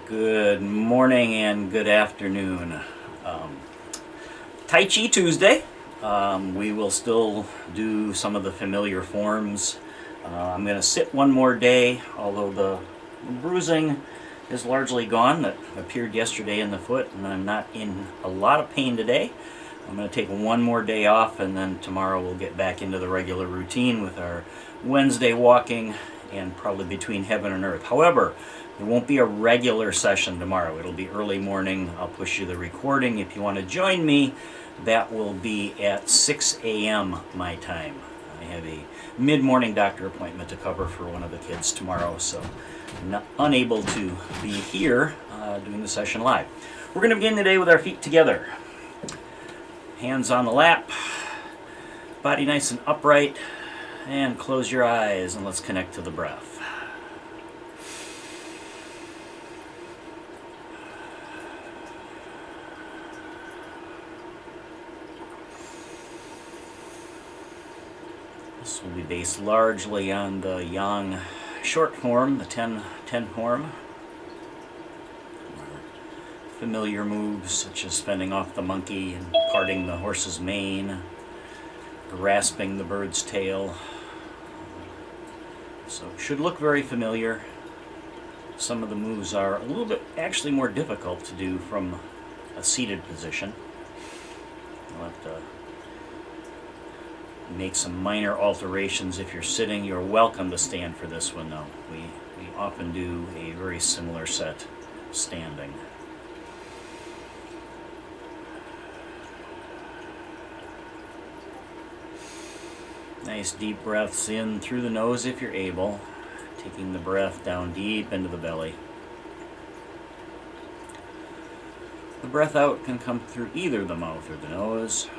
Good morning and good afternoon. Tai Chi Tuesday. We will still do some of the familiar forms. I'm going to sit one more day, although the bruising is largely gone that appeared yesterday in the foot, and I'm not in a lot of pain today. I'm going to take one more day off, and then tomorrow we'll get back into the regular routine with our Wednesday walking and probably between heaven and earth. However, there won't be a regular session tomorrow. It'll be early morning. I'll push you the recording. If you want to join me, that will be at 6 a.m. my time. I have a mid-morning doctor appointment to cover for one of the kids tomorrow, so I'm unable to be here doing the session live. We're going to begin today with our feet together. Hands on the lap, body nice and upright, and close your eyes and let's connect to the breath. This will be based largely on the Yang short form, the 10 form. Familiar moves such as fending off the monkey and parting the horse's mane, grasping the bird's tail. So it should look very familiar. Some of the moves are a little bit actually more difficult to do from a seated position. You'll have to make some minor alterations if you're sitting. You're welcome to stand for this one though. We often do a very similar set standing. Nice deep breaths in through the nose if you're able, taking the breath down deep into the belly. The breath out can come through either the mouth or the nose.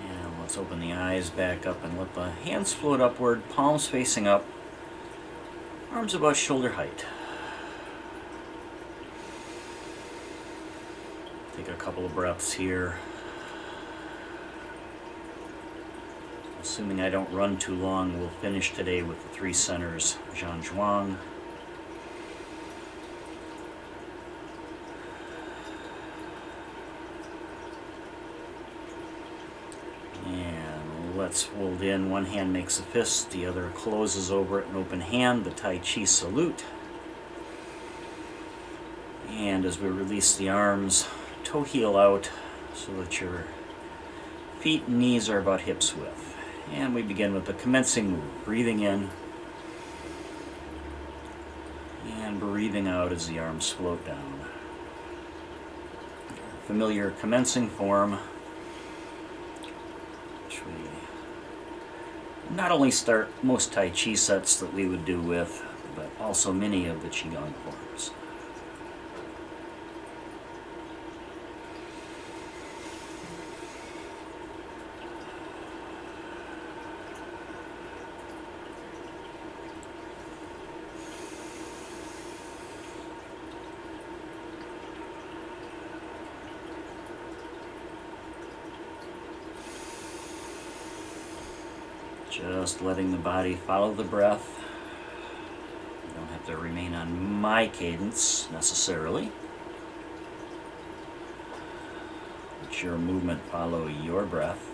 And let's open the eyes back up and let the hands float upward, palms facing up, arms above shoulder height. Take a couple of breaths here. Assuming I don't run too long, we'll finish today with the 3 centers, Zhan Zhuang. And let's fold in. One hand makes a fist, the other closes over it, an open hand, the Tai Chi salute. And as we release the arms, toe heel out so that your feet and knees are about hips width. And we begin with the commencing move, breathing in and breathing out as the arms float down. Familiar commencing form, which we not only start most Tai Chi sets that we would do with, but also many of the Qigong forms. Just letting the body follow the breath. You don't have to remain on my cadence necessarily. Let your movement follow your breath.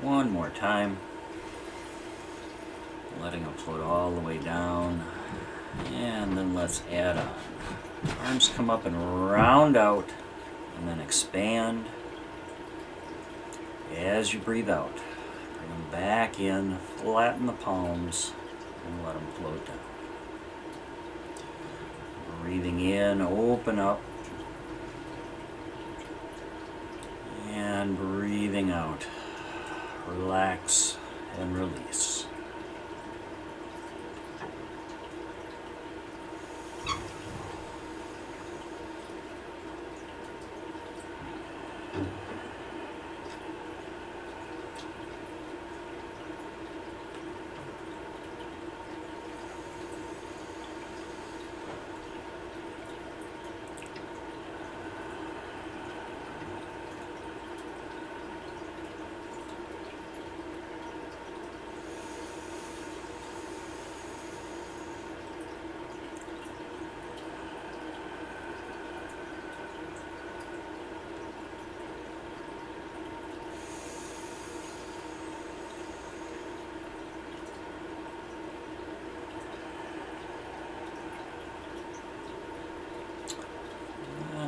One more time. Letting them float all the way down. And then let's add on. Arms come up and round out, and then expand. As you breathe out, bring them back in, flatten the palms, and let them float down. Breathing in in, open up, and breathing out. Relax and release.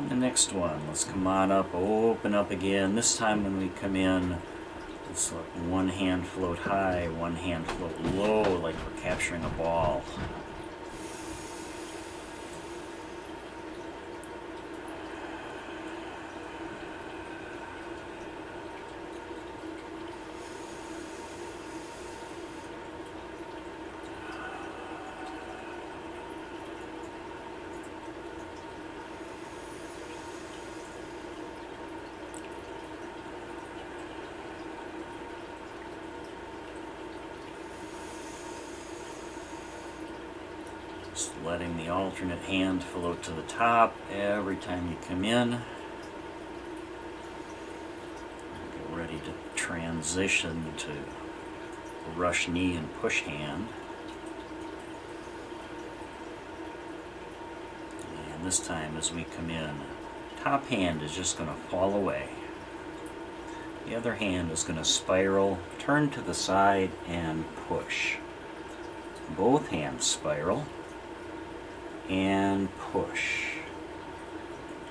The next one, let's come on up, open up again. This time when we come in, let's let one hand float high, one hand float low, like we're capturing a ball. Just letting the alternate hand float to the top every time you come in. Get ready to transition to rush knee and push hand. And this time as we come in, top hand is just going to fall away. The other hand is going to spiral, turn to the side, and push. Both hands spiral and push.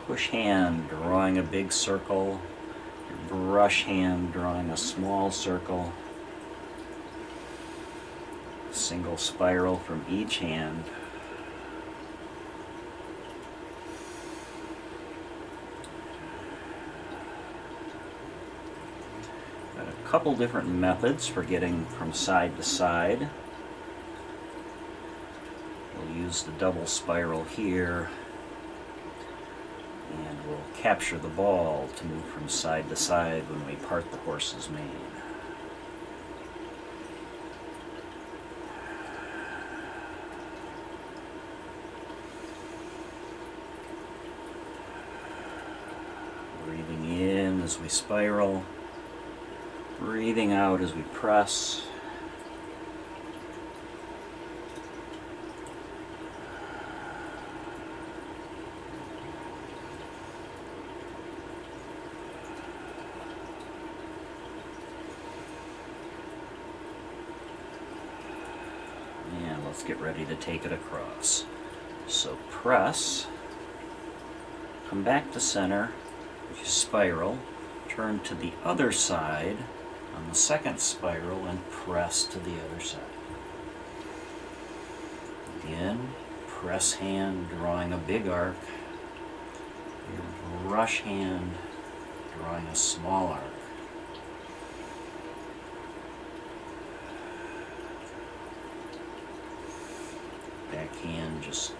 Push hand drawing a big circle, your brush hand drawing a small circle. Single spiral from each hand. Got a couple different methods for getting from side to side. We'll use the double spiral here, and we'll capture the ball to move from side to side when we part the horse's mane. Breathing in as we spiral, breathing out as we press. Let's get ready to take it across. So press, come back to center, you spiral, turn to the other side on the second spiral and press to the other side. Again, press hand drawing a big arc, your brush hand drawing a small arc. Backhand just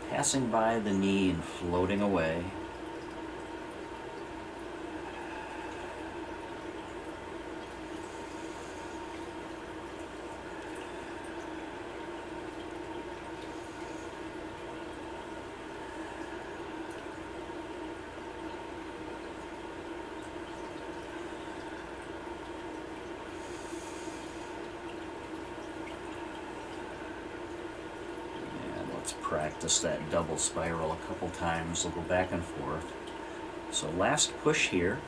passing by the knee and floating away. Practice that double spiral a couple times. We'll go back and forth. So last push here.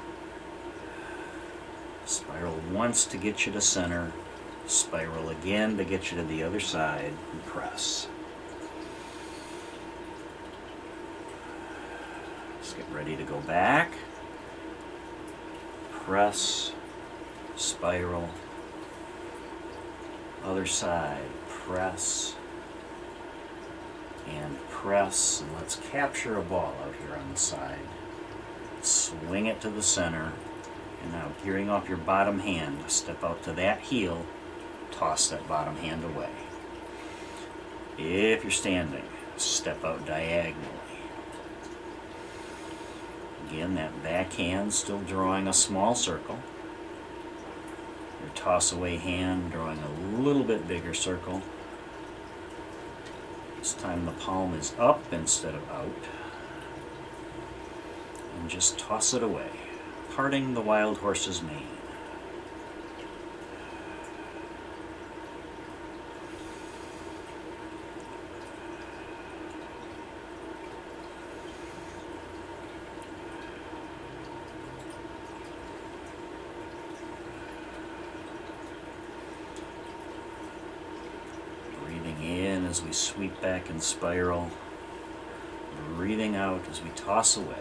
Spiral once to get you to center. Spiral again to get you to the other side and press. Let's get ready to go back. Press, spiral. Other side, press, and press, and let's capture a ball out here on the side. Swing it to the center, and now gearing off your bottom hand, step out to that heel, toss that bottom hand away. If you're standing, step out diagonally. Again, that back hand still drawing a small circle. Your toss away hand drawing a little bit bigger circle. This time the palm is up instead of out. And just toss it away, parting the wild horse's mane. Breathing in as we sweep back and spiral. Breathing out as we toss away.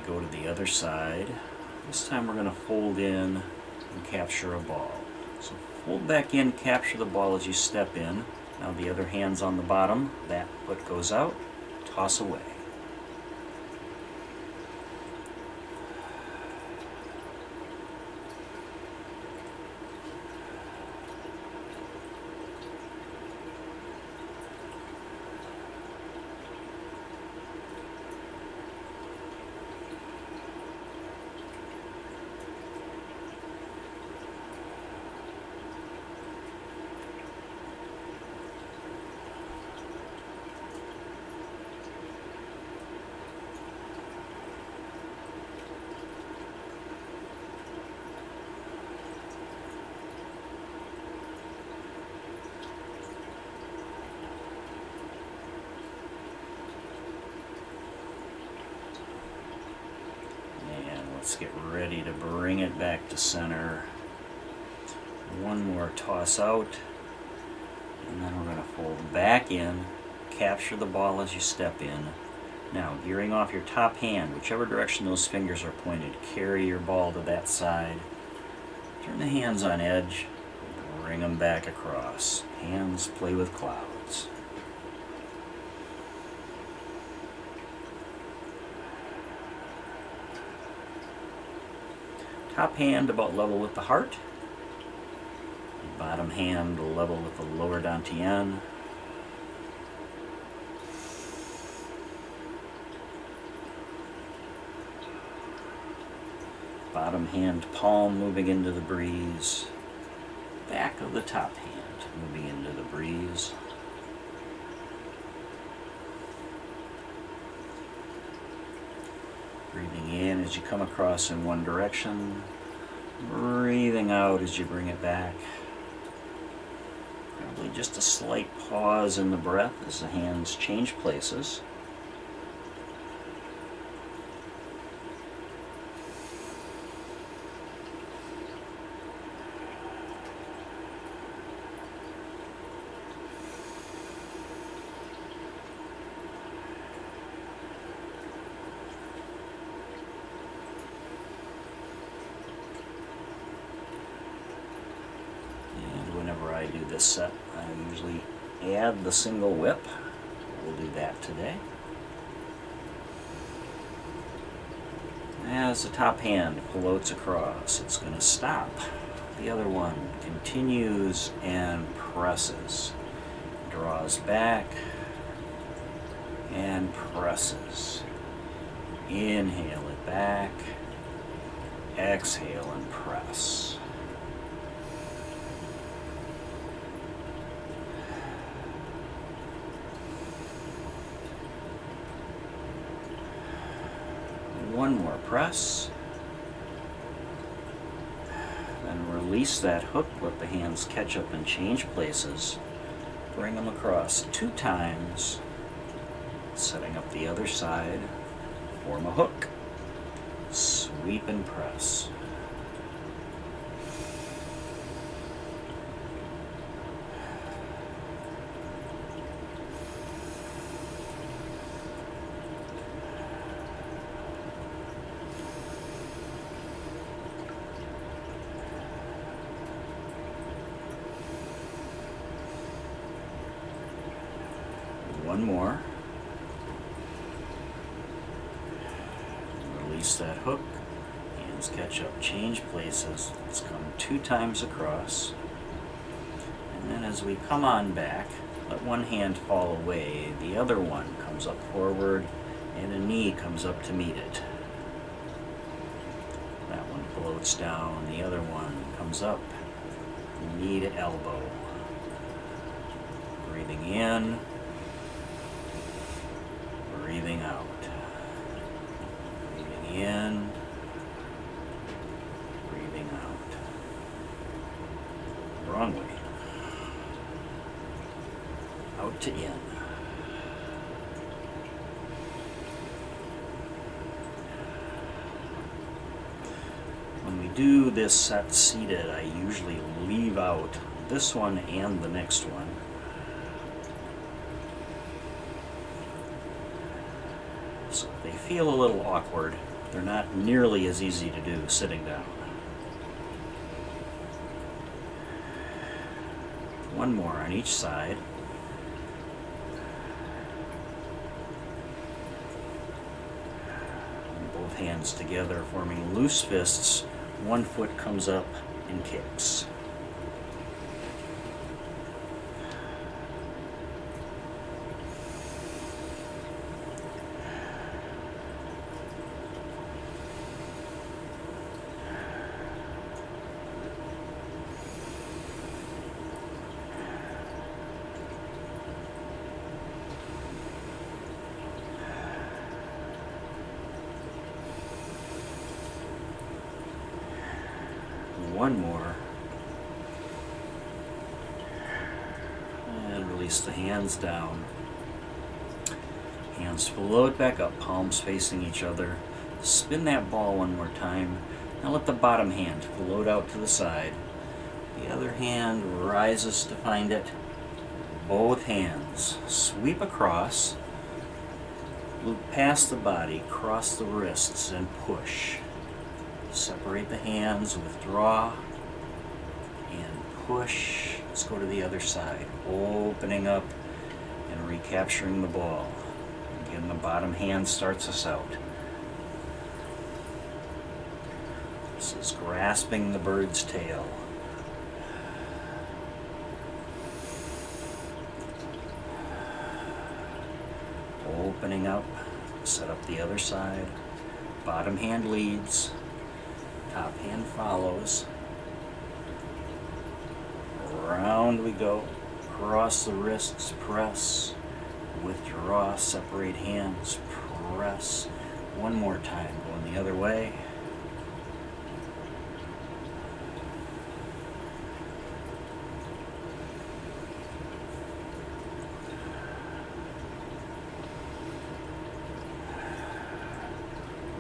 Go to the other side. This time we're going to fold in and capture a ball. So fold back in, capture the ball as you step in. Now the other hand's on the bottom. That foot goes out, toss away. Let's get ready to bring it back to center. One more toss out, and then we're going to fold back in, capture the ball as you step in. Now, gearing off your top hand, whichever direction those fingers are pointed, carry your ball to that side. Turn the hands on edge, bring them back across. Hands play with clouds. Top hand about level with the heart. Bottom hand level with the lower dantian. Bottom hand palm moving into the breeze. Back of the top hand moving into the breeze. Breathing in as you come across in one direction. Breathing out as you bring it back. Probably just a slight pause in the breath as the hands change places. Whenever I do this set, I usually add the single whip. We'll do that today. As the top hand floats across, it's going to stop. The other one continues and presses. Draws back and presses. Inhale it back. Exhale and press. One more press. Then release that hook, let the hands catch up and change places. Bring them across 2 times, setting up the other side. Form a hook. Sweep and press. One more. Release that hook. Hands catch up, change places. Let's come 2 times across. And then as we come on back, let one hand fall away. The other one comes up forward, and a knee comes up to meet it. That one floats down. The other one comes up, knee to elbow. Breathing in, breathing out. Breathing in, breathing out. Wrong way. Out to in. When we do this set seated, I usually leave out this one and the next one. So if they feel a little awkward, they're not nearly as easy to do sitting down. One more on each side. Both hands together, forming loose fists. One foot comes up and kicks. One more. And release the hands down. Hands float back up, palms facing each other. Spin that ball one more time. Now let the bottom hand float out to the side. The other hand rises to find it. Both hands sweep across. Loop past the body, cross the wrists, and push. Separate the hands, withdraw, and push. Let's go to the other side. Opening up and recapturing the ball. Again, the bottom hand starts us out. This is grasping the bird's tail. Opening up, set up the other side. Bottom hand leads. Top hand follows. Round we go. Cross the wrists, press. Withdraw, separate hands, press. One more time, going the other way.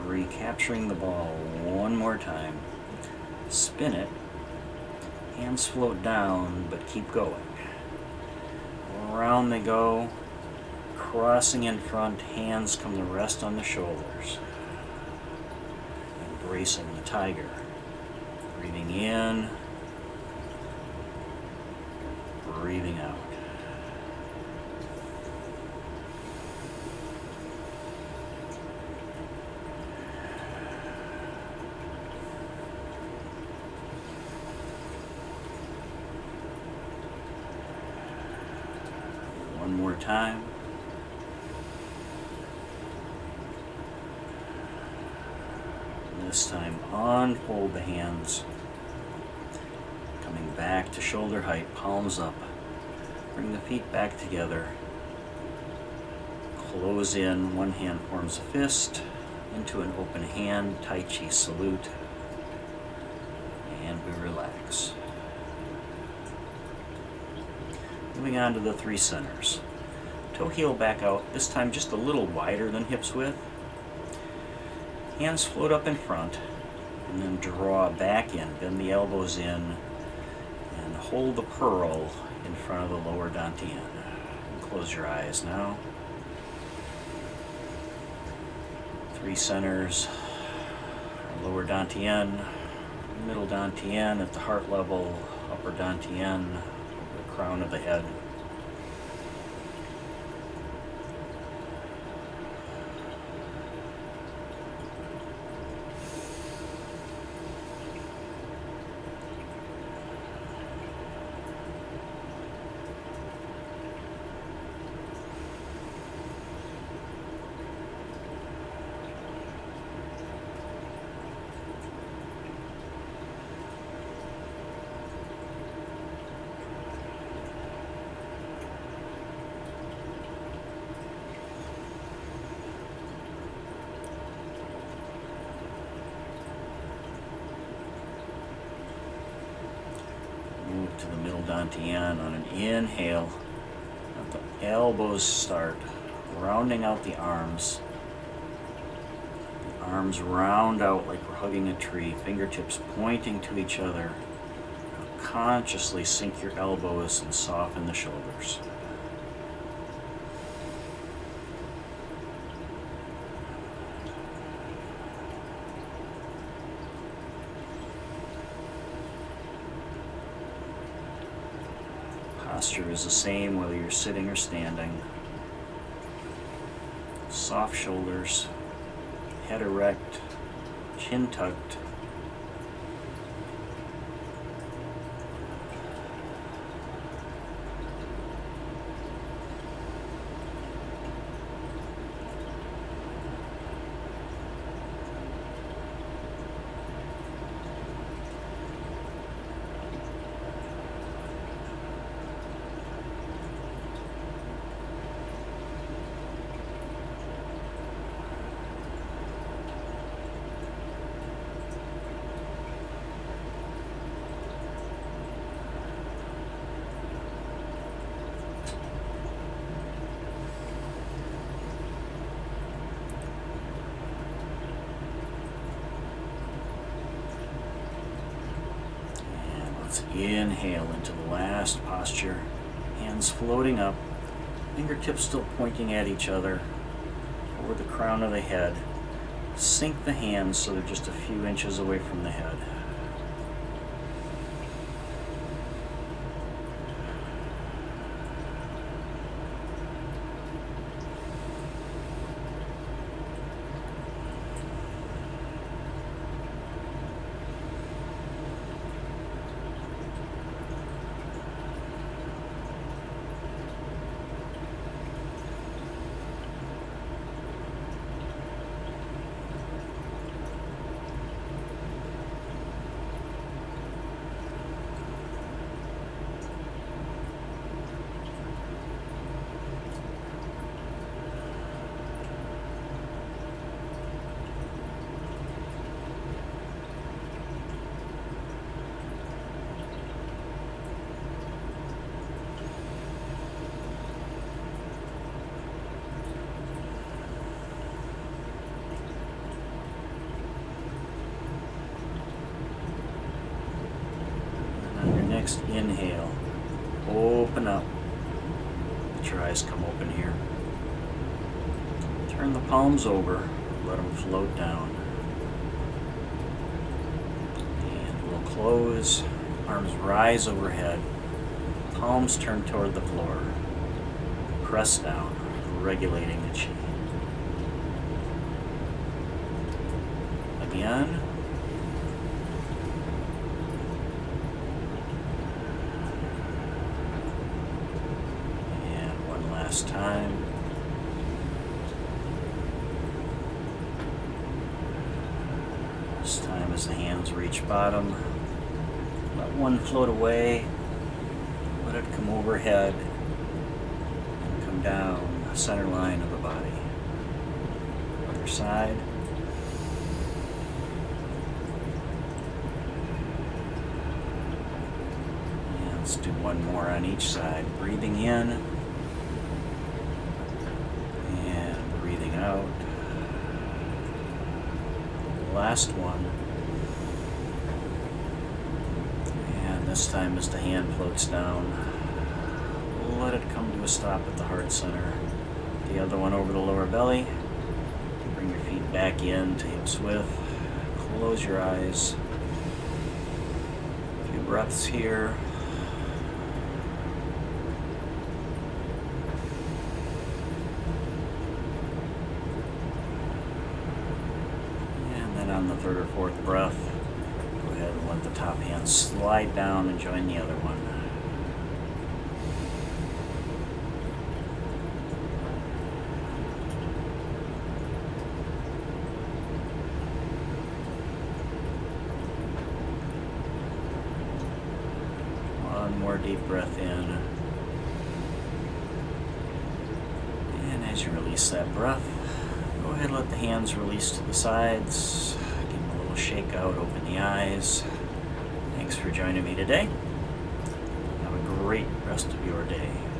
Recapturing the ball one more time. Spin it. Hands float down, but keep going. Around they go. Crossing in front, hands come to rest on the shoulders. Embracing the tiger. Breathing in. Breathing out. One more time. This time unfold the hands. Coming back to shoulder height, palms up. Bring the feet back together. Close in, one hand forms a fist into an open hand, Tai Chi salute. And we relax. Moving on to the 3 centers. Toe heel back out, this time just a little wider than hips width. Hands float up in front, and then draw back in. Bend the elbows in, and hold the pearl in front of the lower dantian. And close your eyes now. 3 centers, lower dantian, middle dantian at the heart level, upper dantian, the crown of the head. Move to the middle dantian on an inhale. Let the elbows start rounding out the arms. The arms round out like we're hugging a tree, fingertips pointing to each other. Consciously sink your elbows and soften the shoulders. Posture is the same whether you're sitting or standing. Soft shoulders, head erect, chin tucked. Inhale into the last posture, hands floating up, fingertips still pointing at each other over the crown of the head. Sink the hands so they're just a few inches away from the head. Next inhale, open up, let your eyes come open here. Turn the palms over, let them float down. And we'll close, arms rise overhead, palms turn toward the floor. Press down, regulating the chi. Again. Time. This time as the hands reach bottom, let one float away, let it come overhead and come down the center line of the body. Other side. And let's do one more on each side. Breathing in. Out. Last one. And this time as the hand floats down, let it come to a stop at the heart center. The other one over the lower belly. Bring your feet back in to hips width. Close your eyes. A few breaths here. On the third or fourth breath, go ahead and let the top hand slide down and join the other one. One more deep breath in. And as you release that breath, go ahead and let the hands release to the sides. Give them a little shake out, open the eyes. Thanks for joining me today. great rest of your day.